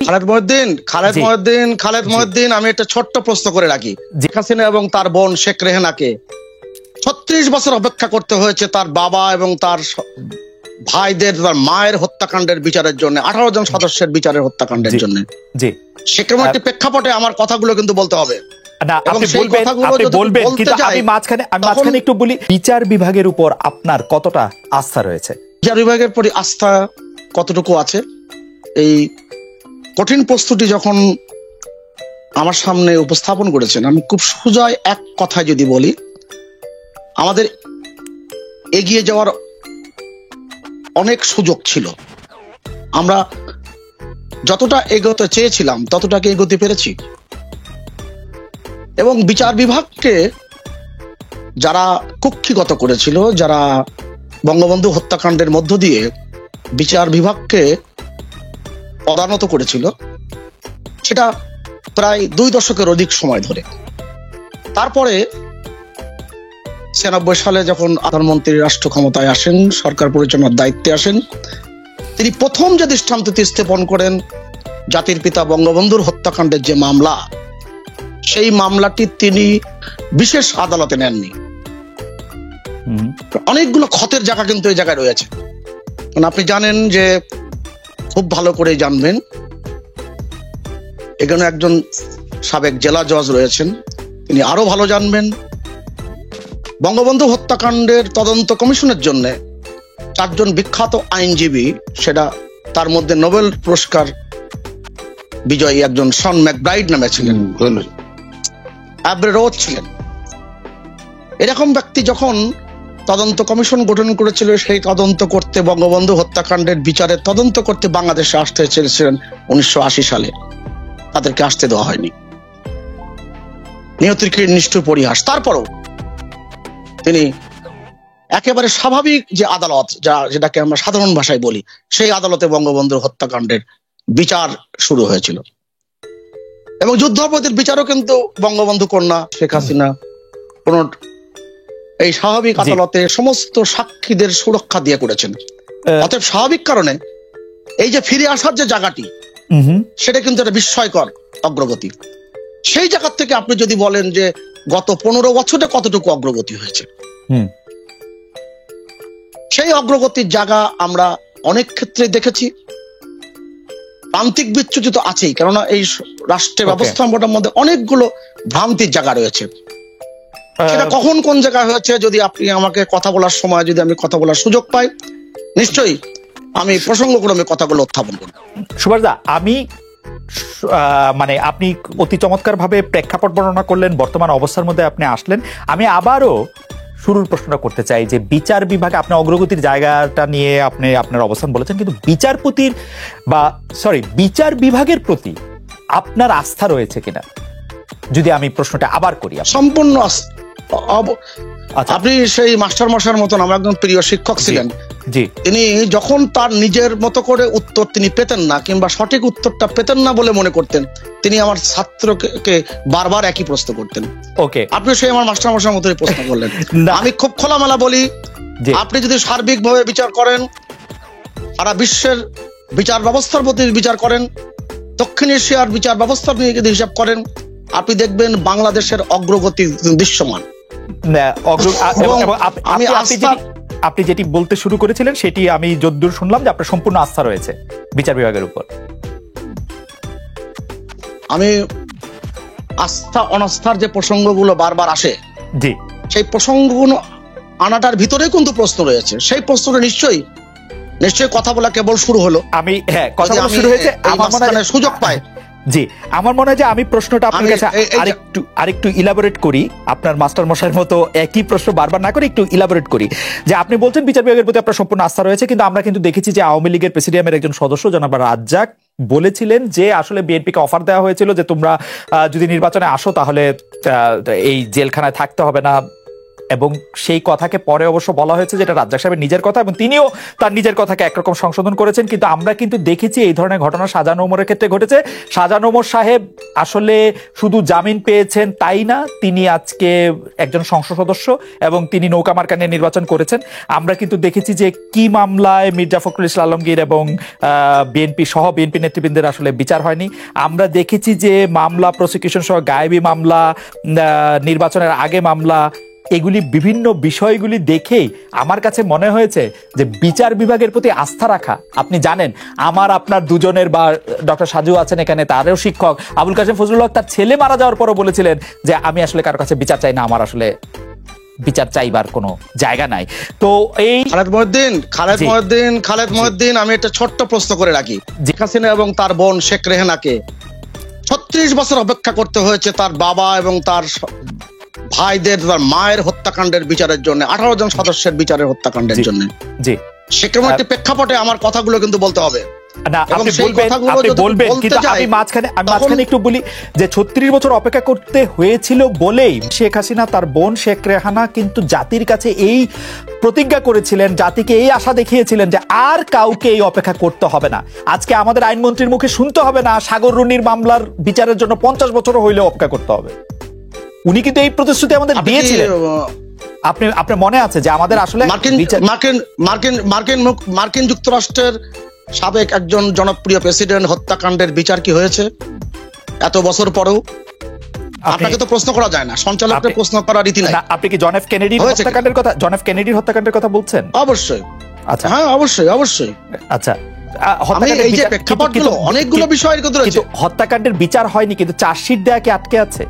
খালেদ মহিউদ্দিন, আমি একটা ছোট্ট প্রশ্ন করে রাখি। শেখ হাসিনা এবং তার বোন শেখ রেহেনাকে 36 বছর অপেক্ষা করতে হয়েছে তার বাবা এবং তার ভাইদের, তার মায়ের হত্যাকাণ্ডের বিচারের জন্য, 18 জন সদস্যের বিচারের হত্যাকাণ্ডের জন্য। সেরকম একটি প্রেক্ষাপটে আমার কথাগুলো কিন্তু বলতে হবে। একটু বলি, বিচার বিভাগের উপর আপনার কতটা আস্থা রয়েছে? বিচার বিভাগের প্রতি আস্থা কতটুকু আছে, এই কঠিন প্রস্তুতি যখন আমার সামনে উপস্থাপন করেছেন, আমি খুব সোজায় এক কথায় যদি বলি, আমাদের এগিয়ে যাওয়ার অনেক সুযোগ ছিল। আমরা যতটা এগোতে চেয়েছিলাম ততটাকে এগোতে পেরেছি। এবং বিচার বিভাগকে যারা কুক্ষিগত করেছিল, যারা বঙ্গবন্ধু হত্যাকাণ্ডের মধ্য দিয়ে বিচার বিভাগকে পদানত করেছিল, সেটা প্রায় 2 দশকের অধিক সময় ধরে। তারপরে 96 সালে যখন প্রধানমন্ত্রী রাষ্ট্র ক্ষমতায় আসেন, সরকার পরিচালনার দায়িত্বে আসেন, তিনি প্রথম যে দৃষ্টান্তটি স্থাপন করেন, জাতির পিতা বঙ্গবন্ধুর হত্যাকাণ্ডের যে মামলা, সেই মামলাটি তিনি বিশেষ আদালতে নেননি। অনেকগুলো ক্ষতের জায়গা কিন্তু এই জায়গায় রয়েছে। আপনি জানেন যে, খুব ভালো করে জানবেন, এখানে একজন সাবেক জেলা জজ রয়েছেন, তিনি আরো ভালো জানবেন। বঙ্গবন্ধু হত্যাকাণ্ডের তদন্ত কমিশনের জন্য 4 জন বিখ্যাত আইনজীবী, সেটা তার মধ্যে নোবেল পুরস্কার বিজয়ী একজন শন ম্যাকব্রাইড নামে ছিলেন, অ্যাব্রে রোজ ছিলেন। এরকম ব্যক্তি যখন তদন্ত কমিশন গঠন করেছিল, সেই তদন্ত করতে, বঙ্গবন্ধু হত্যাকাণ্ডের বিচারের তদন্ত করতে বাংলাদেশে আসতে চেয়েছিলেন 1980 সালে, তাদেরকে আসতে দেওয়া হয়নি। নিয়তির কি নিষ্ঠুর পরিহাস। তারপরও তিনি একেবারে স্বাভাবিক যে আদালত, যেটাকে আমরা সাধারণ ভাষায় বলি, সেই আদালতে বঙ্গবন্ধুর হত্যাকাণ্ডের বিচার শুরু হয়েছিল। এবং যুদ্ধাপরাধীর বিচারও কিন্তু বঙ্গবন্ধু কন্যা শেখ হাসিনা এই স্বাভাবিক আদালতে সমস্ত সাক্ষীদের সুরক্ষা দিয়ে করেছেন। অতএব স্বাভাবিক কারণে এই যে ফিরে আসার যে জায়গাটি, সেটা কিন্তু একটা বিস্ময়কর অগ্রগতি। সেই জায়গা থেকে আপনি যদি বলেন যে গত 15 বছরে কতটুকু অগ্রগতি হয়েছে, সেই অগ্রগতির জায়গা আমরা অনেক ক্ষেত্রে দেখেছি। প্রান্তিক বিচ্যুতি তো আছেই, কেননা এই রাষ্ট্রের ব্যবস্থাপনার মধ্যে অনেকগুলো ভ্রান্তির জায়গা রয়েছে। সেটা কখন কোন জায়গায় হয়েছে, যদি আপনি আমাকে কথা বলার সময়, যদি আমি কথা বলার সুযোগ পাই, নিশ্চয়ই আমি প্রসঙ্গক্রমে কথাগুলো উত্থাপন করব। সুভাষদা, আমি মানে আপনি অতি চমৎকার ভাবে প্রেক্ষাপট বর্ণনা করলেন, বর্তমান অবস্থার মধ্যে আপনি আসলেন। আমি আবারও শুরুর প্রশ্নটা করতে চাই যে, বিচার বিভাগে আপনি অগ্রগতির জায়গাটা নিয়ে আপনি আপনার অবস্থান বলেছেন, কিন্তু বিচার বিভাগের প্রতি আপনার আস্থা রয়েছে কিনা, যদি আমি প্রশ্নটা আবার করি। সম্পূর্ণ। আপনি সেই মাস্টার মশাইয়ের মতন আমার একজন প্রিয় শিক্ষক ছিলেন। তিনি যখন তার নিজের মতো করে উত্তর তিনি পেতেন না, কিংবা সঠিক উত্তরটা পেতেন না বলে মনে করতেন, তিনি আমার ছাত্রকে বারবার একই প্রশ্ন করতেন। আপনি সেই আমার মাস্টার মশাইয়ের মতোই প্রশ্ন করলেন। আমি খুব খোলামেলা বলি, আপনি যদি সার্বিকভাবে বিচার করেন, সারা বিশ্বের বিচার ব্যবস্থার প্রতি বিচার করেন, দক্ষিণ এশিয়ার বিচার ব্যবস্থার নিয়ে যদি হিসাব করেন, আপনি দেখবেন বাংলাদেশের অগ্রগতি দৃশ্যমান। আপনি যেটি বলতে শুরু করেছিলেন, সেটি আমি যদ্দূর শুনলাম যে আপনার সম্পূর্ণ আস্থা রয়েছে বিচার বিভাগের উপর। আমি আস্থা অনাস্থার যে প্রসঙ্গগুলো বারবার আসে, সেই প্রসঙ্গগুলো আনাটার ভিতরে কিন্তু প্রশ্ন রয়েছে। সেই প্রশ্নটা নিশ্চয়ই কথা বলা কেবল শুরু হলো, আমি কথা বলা শুরু হয়েছে, আমার মনে হয় সুযোগ পায়। আমার মনে হয় যে আমি প্রশ্নটা আপনার কাছে আরেকটু ইলাবোরেট করি, আপনার মাস্টার মশাইয়ের মতো একই প্রশ্ন বারবার না করে একটু ইলাবোরেট করি। যে আপনি বলছেন বিচার বিভাগের প্রতি আপনার সম্পূর্ণ আস্থা রয়েছে, কিন্তু আমরা কিন্তু দেখেছি যে আওয়ামী লীগের প্রেসিডিয়ামের একজন সদস্য জনাব রাজ্জাক বলেছিলেন যে আসলে বিএনপিকে অফার দেওয়া হয়েছিল যে তোমরা যদি নির্বাচনে আসো তাহলে এই জেলখানায় থাকতে হবে না, এবং সেই কথাকে পরে অবশ্য বলা হয়েছে যেটা রাজ্জাক সাহেবের নিজের কথা, এবং তিনিও তার নিজের কথাকে একরকম সংশোধন করেছেন। কিন্তু আমরা কিন্তু দেখেছি এই ধরনের ঘটনা শাহজাহান ওমরের ক্ষেত্রে ঘটেছে। শাহজাহান ওমর সাহেব আসলে শুধু জামিন পেয়েছেন তাই না, তিনি আজকে একজন সংসদ সদস্য এবং তিনি নৌকা মার্কা নিয়ে নির্বাচন করেছেন। আমরা কিন্তু দেখেছি যে কি মামলায় মির্জা ফখরুল ইসলাম আলমগীর এবং বিএনপি সহ বিএনপি নেতৃবৃন্দের আসলে বিচার হয়নি। আমরা দেখেছি যে মামলা প্রসিকিউশন সহ গায়েবী মামলা, নির্বাচনের আগে মামলা, এগুলি বিভিন্ন বিষয়গুলি দেখেই আমার কাছে মনে হয়েছে যে বিচার বিভাগের প্রতি আস্থা রাখা, আপনি জানেন আমার আপনার দুজনের, বা ডক্টর সাজু আছেন এখানে, তারও শিক্ষক আবুল কাশেম ফজলুল হক তার ছেলে মারা যাওয়ার পরও বলেছিলেন যে আমি আসলে কারোর কাছে বিচার চাই না, আমার আসলে বিচার চাইবার কোনো জায়গা নাই। তো এই খালেদ মহিউদ্দিন আমি একটা ছোট্ট প্রশ্ন করে রাখি। শেখ হাসিনা এবং তার বোন শেখ রেহানাকে 36 বছর অপেক্ষা করতে হয়েছে তার বাবা এবং তার ভাইদের, তার মায়ের হত্যাকাণ্ডের বিচারের জন্য, 18 জন সদস্যের বিচারের হত্যাকাণ্ডের জন্য। জি, সেরকম একটি প্রেক্ষাপটে আমার কথাগুলো কিন্তু বলতে হবে। না, আপনি বলবেন, কিন্তু আমি মাঝখানে একটু বলি যে 36 বছর অপেক্ষা করতে হয়েছিল বলেই শেখ হাসিনা তার বোন শেখ রেহানা কিন্তু জাতির কাছে এই প্রতিজ্ঞা করেছিলেন, জাতিকে এই আশা দেখিয়েছিলেন যে আর কাউকে এই অপেক্ষা করতে হবে না। আজকে আমাদের আইনমন্ত্রীর মুখে শুনতে হবে না সাগর রুনির মামলার বিচারের জন্য 50 বছরও হইলেও অপেক্ষা করতে হবে। উনি কিন্তু এই প্রতিশ্রুতি আমাদের দিয়েছিলেন। আপনার মনে আছে যে আমাদের আসলে মার্কিন যুক্তরাষ্ট্রের সাবেক একজন জনপ্রিয় প্রেসিডেন্ট হত্যাকাণ্ডের বিচার কি হয়েছে এত বছর পরেও? আপনাকে তো প্রশ্ন করা যায় না, সঞ্চালককে প্রশ্ন করার রীতি নাই। আপনি কি জন এফ কেনেডির হত্যাকাণ্ডের কথা বলছেন? অবশ্যই। আচ্ছা, হ্যাঁ, অবশ্যই। আচ্ছা, অনেকগুলো বিষয় হত্যাকাণ্ডের বিচার হয়নি, কিন্তু চার্জশিট দেয়া কি আটকে আছে?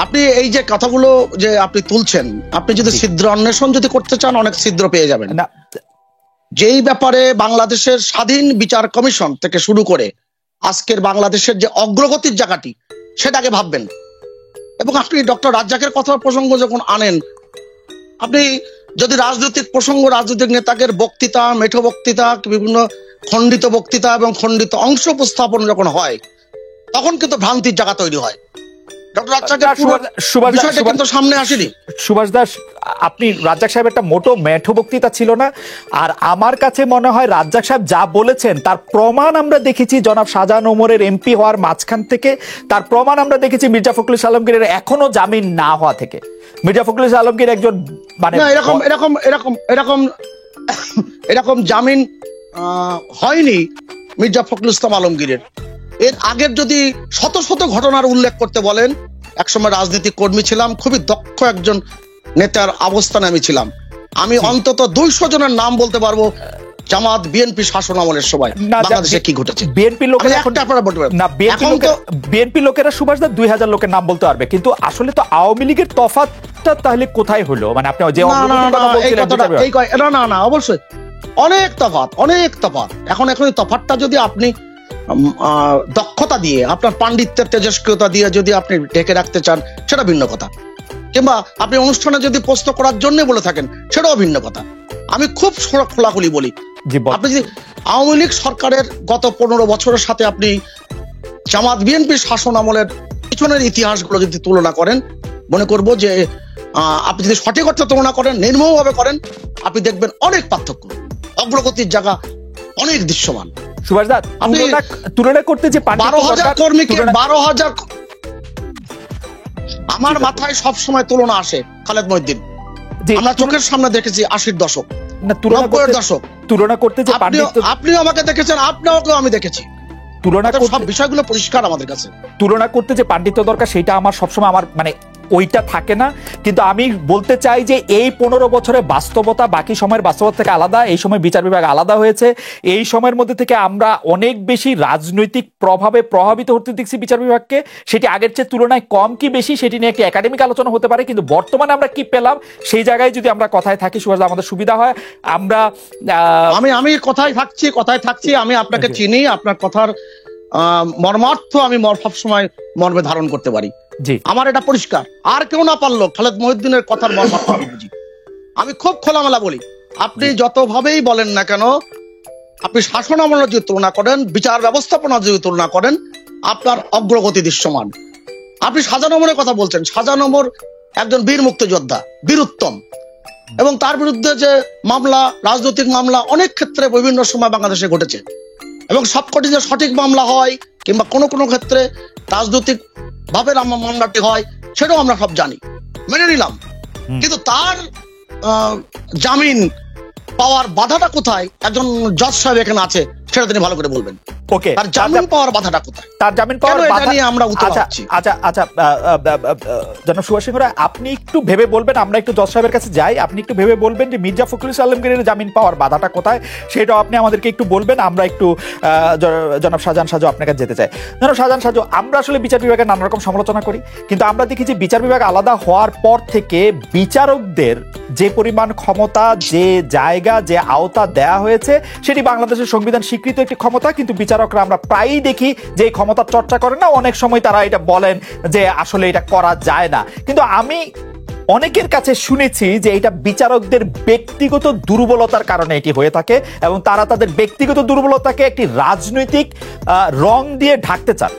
আপনি এই যে কথাগুলো যে আপনি তুলছেন, আপনি যদি ছিদ্র অন্বেষণ যদি করতে চান, অনেক ছিদ্র পেয়ে যাবেন। যেই ব্যাপারে বাংলাদেশের স্বাধীন বিচার কমিশন থেকে শুরু করে আজকের বাংলাদেশের যে অগ্রগতির জায়গাটি, সেটাকে ভাববেন। এবং আপনি ডক্টর রাজ্জাকের কথা প্রসঙ্গ যখন আনেন, আপনি যদি রাজনৈতিক প্রসঙ্গ, রাজনৈতিক নেতাদের বক্তৃতা, মেঠো বক্তৃতা, বিভিন্ন খণ্ডিত বক্তৃতা এবং খণ্ডিত অংশ উপস্থাপন যখন হয়, তখন কিন্তু ভ্রান্তির জায়গা তৈরি হয়। সুভাষ দাস, আপনি রাজ্জাক সাহেব একটা মোটো মেঠো বক্তৃতা ছিল না। আর আমার কাছে মনে হয় রাজ্জাক সাহেব যা বলেছেন তার প্রমাণ আমরা দেখেছি জনাব শাহজাহান ওমরের এমপি হওয়ার মাঝখান থেকে, তার প্রমাণ আমরা দেখেছি মির্জা ফখরুল ইসলাম আলমগীরের এখনো জামিন না হওয়া থেকে। মির্জা ফখরুল ইসলাম আলমগীর একজন মানে এরকম জামিন হয়নি মির্জা ফখরুল ইসলাম আলমগীরের। এর আগের যদি শত শত ঘটনার উল্লেখ করতে বলেন, একসময় রাজনৈতিক কর্মী ছিলাম, খুবই দক্ষ একজন নেতার অবস্থানে আমি ছিলাম। আমি অন্তত 200 জনের নাম বলতে পারবো জামাত বিএনপি শাসন আমলের সময় বাংলাদেশে কি ঘটেছে। বিএনপি লোকেরা সুভাষ দা 2000 লোকের নাম বলতে পারবে, কিন্তু আসলে তো আওয়ামী লীগের তফাৎটা তাহলে কোথায় হলো? মানে আপনি যে না, অবশ্যই অনেক তফাৎ। এখন তফাৎটা যদি আপনি দক্ষতা দিয়ে, আপনার পাণ্ডিত্যের তেজস্ক্রিয়তা দিয়ে যদি আপনি ঢেকে রাখতে চান, সেটা ভিন্ন কথা। কিংবা আপনি অনুষ্ঠানে যদি প্রশ্ন করার জন্য বলে থাকেন, সেটাও ভিন্ন কথা। আমি খুব খোলাখুলি বলি, আপনি যদি আওয়ামী লীগ সরকারের গত 15 বছরের সাথে আপনি জামাত বিএনপির শাসন আমলের পিছনের ইতিহাসগুলো যদি তুলনা করেন, মনে করব যে আপনি যদি সঠিক অর্থে তুলনা করেন, নির্মমভাবে করেন, আপনি দেখবেন অনেক পার্থক্য, অগ্রগতির জায়গা অনেক দৃশ্যমান। সুভাষ দা, তুলনা করতে যে 12,000 কর্মীকে 12,000, আমার মাথায় সব সময় তুলনা আসে খালেদ মহিউদ্দিন। আমরা চোখের সামনে দেখেছি 80-র দশক, 90-এর দশক। তুলনা করতে যে আপনিও আমাকে দেখেছেন, আপনাকেও আমি দেখেছি। তুলনা সব বিষয়গুলো পরিষ্কার আমাদের কাছে। তুলনা করতে যে পাণ্ডিত্য দরকার, সেটা আমার সবসময় আমার মানে ওইটা থাকে না। কিন্তু আমি বলতে চাই যে এই 15 বছরের বাস্তবতা বাকি সময়ের বাস্তবতা থেকে আলাদা। এই সময় বিচার বিভাগ আলাদা হয়েছে। এই সময়ের মধ্যে থেকে আমরা অনেক বেশি রাজনৈতিক প্রভাবে প্রভাবিত হতে দেখছি বিচার বিভাগকে। সেটি আগের চেয়ে তুলনায় কম কি বেশি, সেটি নিয়ে একটি একাডেমিক আলোচনা হতে পারে, কিন্তু বর্তমানে আমরা কি পেলাম সেই জায়গায় যদি আমরা কথায় থাকি সুভাষ, আমাদের সুবিধা হয়। আমি কথায় থাকছি। আমি আপনাকে চিনি, আপনার কথার মর্মার্থ আমি সব সময় মর্মে ধারণ করতে পারি। আমার এটা পরিষ্কার। আর কেউ না পারলো খালেদ মহিউদ্দিনের কথার মর্মার্থ আমি বুঝি। আমি খুব খোলামেলা বলি, আপনি যতভাবেই বলেন না কেন, আপনি শাসন আমলের যদি তুলনা করেন, বিচার ব্যবস্থাপনা যদি তুলনা করেন, আপনার অগ্রগতি দৃশ্যমান। আপনি শাহজাহান ওমরের কথা বলছেন, শাহজাহান ওমর একজন বীর মুক্তিযোদ্ধা, বীরুত্তম, এবং তার বিরুদ্ধে যে মামলা, রাজনৈতিক মামলা অনেক ক্ষেত্রে বিভিন্ন সময় বাংলাদেশে ঘটেছে, এবং সবকটি যে সঠিক মামলা হয় কিংবা কোনো কোনো ক্ষেত্রে রাজনৈতিক ভাবে মামলাটি হয় সেটাও আমরা সব জানি, মেনে নিলাম। কিন্তু তার জামিন পাওয়ার বাধাটা কোথায়, একজন জজ সাহেব এখানে আছে, সেটা তিনি ভালো করে বলবেন। ওকে, তার জামিন পাওয়ার বাধাটা কোথায়, তার জামিন পাওয়ার বাধা নিয়ে আমরা উত্তর পাচ্ছি। আচ্ছা জনাব সুভাষ সিংহ রায়, আপনি একটু ভেবে বলবেন, আমরা একটু জজ সাহেবের কাছে যাই, আপনি একটু ভেবে বলবেন যে মির্জা ফখরুল ইসলাম আলমগীরের জামিন পাওয়ার বাধাটা কোথায়, সেটাও আপনি আমাদেরকে একটু বলবেন। আমরা একটু জনাব শাহজাহান সাজু আপনার কাছে যেতে চাই। জনাব শাহজাহান সাজু, আমরা আসলে বিচার বিভাগের নানা রকম সমালোচনা করি, কিন্তু আমরা দেখি যে বিচার বিভাগ আলাদা হওয়ার পর থেকে বিচারকদের যে পরিমাণ ক্ষমতা, যে জায়গা, যে আওতা দেয়া হয়েছে, সেটি বাংলাদেশের সংবিধান স্বীকৃত একটি ক্ষমতা, কিন্তু বিচারকরা আমরা প্রায়ই দেখি যে এই ক্ষমতার চর্চা করে না। অনেক সময় তারা এটা বলেন যে আসলে এটা করা যায় না, কিন্তু আমি অনেকের কাছে শুনেছি যে এটা বিচারকদের ব্যক্তিগত দুর্বলতার কারণে এটি হয়ে থাকে, এবং তারা তাদের ব্যক্তিগত দুর্বলতাকে একটি রাজনৈতিক রং দিয়ে ঢাকতে চান।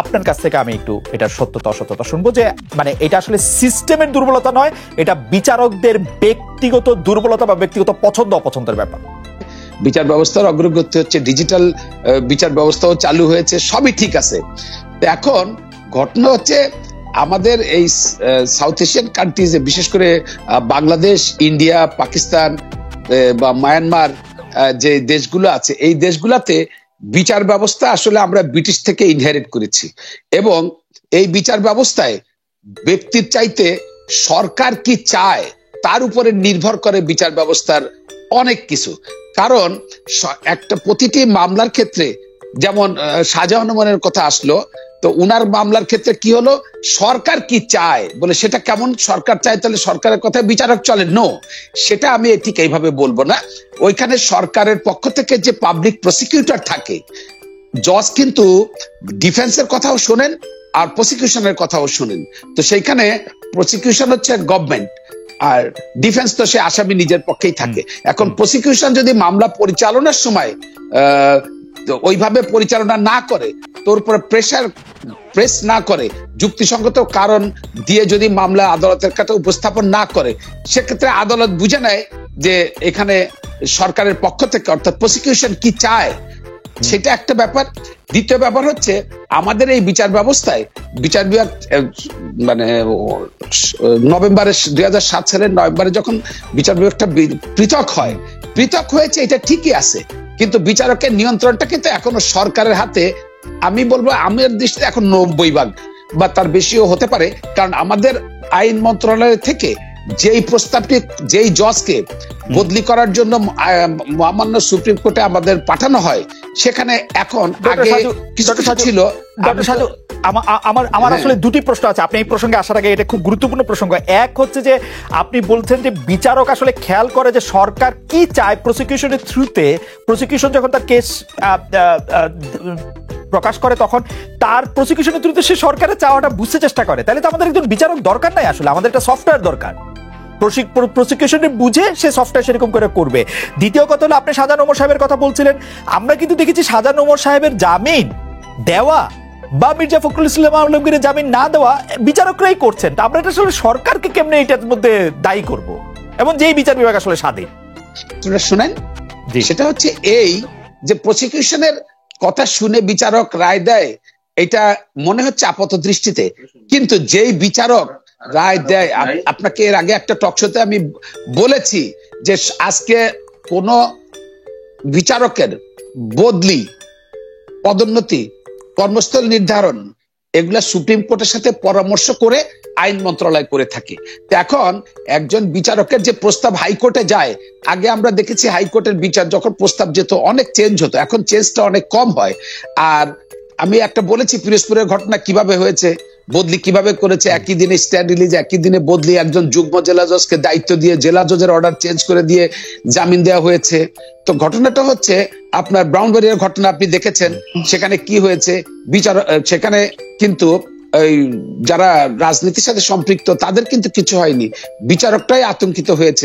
আপনার কাছ থেকে আমি একটু এটার সত্যতা অসত্যতা শুনবো, যে মানে এটা আসলে সিস্টেমের দুর্বলতা নয়, এটা বিচারকদের ব্যক্তিগত দুর্বলতা বা ব্যক্তিগত পছন্দ অপছন্দের ব্যাপার। বিচার ব্যবস্থার অগ্রগতি হচ্ছে, ডিজিটাল বিচার ব্যবস্থাও চালু হয়েছে, সবই ঠিক আছে। এখন ঘটনা হচ্ছে আমাদের এই সাউথ এশিয়ান কান্ট্রিজে, বিশেষ করে বাংলাদেশ, ইন্ডিয়া, পাকিস্তান বা মায়ানমার যে দেশগুলো আছে, এই দেশগুলোতে বিচার ব্যবস্থা আসলে আমরা ব্রিটিশ থেকে ইনহেরিট করেছি, এবং এই বিচার ব্যবস্থায় ব্যক্তির চাইতে সরকার কি চায় তার উপরে নির্ভর করে বিচার ব্যবস্থার অনেক কিছু। কারণ একটা প্রতিটি মামলার ক্ষেত্রে, যেমন শাহজাহান ওমরের কথা আসলো, তো উনার মামলার ক্ষেত্রে কি হলো, সরকার কি চায় বলে, সেটা কেমন সরকার চায়, তাহলে সরকারের কথায় বিচারক চলে? নো, সেটা আমি ঠিক এইভাবে বলবো না। ওইখানে সরকারের পক্ষ থেকে যে পাবলিক প্রসিকিউটর থাকে, জজ কিন্তু ডিফেন্সের কথাও শোনেন আর প্রসিকিউশনের কথাও শোনেন। তো সেইখানে প্রসিকিউশন হচ্ছে গভর্নমেন্ট, আর ডিফেন্স তো সে আসামি নিজের পক্ষেই থাকে। এখন প্রসিকিউশন যদি মামলা পরিচালনার সময় ওইভাবে পরিচালনা না করে, তোর উপরে প্রেস না করে, যুক্তিসঙ্গত কারণ দিয়ে যদি মামলা আদালতের কাছে উপস্থাপন না করে, সেক্ষেত্রে আদালত বুঝে নেয় যে এখানে সরকারের পক্ষ থেকে, অর্থাৎ প্রসিকিউশন কি চায়, সেটা একটা ব্যাপার। দ্বিতীয় ব্যাপার হচ্ছে আমাদের এই বিচার ব্যবস্থায়, বিচার বিভাগ মানে নভেম্বরের 2007 সালের নভেম্বরে যখন বিচার বিভাগটা পৃথক হয়েছে, এটা ঠিকই আছে, কিন্তু বিচারকের নিয়ন্ত্রণটা কিন্তু এখনো সরকারের হাতে। আমি বলবো আমার দৃষ্টিতে এখন 90% বা তার বেশিও হতে পারে, কারণ আমাদের আইন মন্ত্রণালয় থেকে যেই প্রস্তাবটি যেই জজকে বদলি করার জন্য মহামান্য সুপ্রিম কোর্টে আমাদের পাঠানো হয়, সেখানে এখন আগে কিছু ছিল। আমার আসলে দুটি প্রশ্ন আছে, আপনি এই প্রসঙ্গে আসার আগে, এটা খুব গুরুত্বপূর্ণ প্রসঙ্গ। এক হচ্ছে যে আপনি বলছেন যে বিচারক আসলে খেয়াল করে যে সরকার কি চায় প্রসিকিউশনের থ্রুতে, প্রসিকিউশন যখন তার কেস প্রকাশ করে তখন তার প্রসিকিউশনের থ্রুতে সে সরকারের চাওয়াটা বুঝতে চেষ্টা করে। তাহলে তো আমাদের একজন বিচারক দরকার নাই, আসলে আমাদের একটা সফটওয়্যার দরকার, প্রসিকিউশনে বুঝে সে সফটওয়্যার সেরকম করে করবে। দ্বিতীয় কথা হলো, আপনি শাহজাহান ওমর সাহেবের কথা বলছিলেন, আমরা কিন্তু দেখেছি শাহজাহান ওমর সাহেবের জামিন দেওয়া বা মির্জা ফখরুল ইসলাম আলমগীরের জামিন না দেওয়া বিচারকরাই করছেন। তা আমরা এটা আসলে সরকারকে কেমনে এটার মধ্যে দায়ী করব, এবং যেই বিচার বিভাগ আসলে স্বাধীন? শুনেন, সেটা হচ্ছে এই যে প্রসিকিউশনের কথা শুনে বিচারক রায় দেয়, এটা মনে হচ্ছে আপাত দৃষ্টিতে, কিন্তু যেই বিচারক রায় দেয়, আপনাকে এর আগে একটা টকশোতে আমি বলেছি যে আজকে কোন বিচারকের বদলি, পদোন্নতি, কর্মস্থল নির্ধারণ, এগুলা সুপ্রিম কোর্টের সাথে পরামর্শ করে আইন মন্ত্রণালয় করে থাকে। এখন একজন বিচারকের যে প্রস্তাব হাইকোর্টে যায়, আগে আমরা দেখেছি হাইকোর্টের বিচার যখন প্রস্তাব যেত অনেক চেঞ্জ হতো, এখন চেঞ্জটা অনেক কম হয়। আর আমি একটা বলেছি পিরোজপুরের ঘটনা কিভাবে হয়েছে, বদলি কিভাবে করেছে, একই দিনে স্ট্যান্ড রিলিজ, একই দিনে বদলি, একজন যুগ্ম জেলা জজকে দায়িত্ব দিয়ে জেলা জজের অর্ডার চেঞ্জ করে দিয়ে জামিন দেওয়া হয়েছে। তো ঘটনাটা হচ্ছে আপনার ব্রাউনবাড়িয়ার ঘটনা আপনি দেখেছেন, সেখানে কি হয়েছে, বিচার সেখানে কিন্তু যারা রাজনীতির সাথে সম্পৃক্ত তাদের কিন্তু কিছু হয়নি, বিচারকটাই আতঙ্কিত হয়েছে।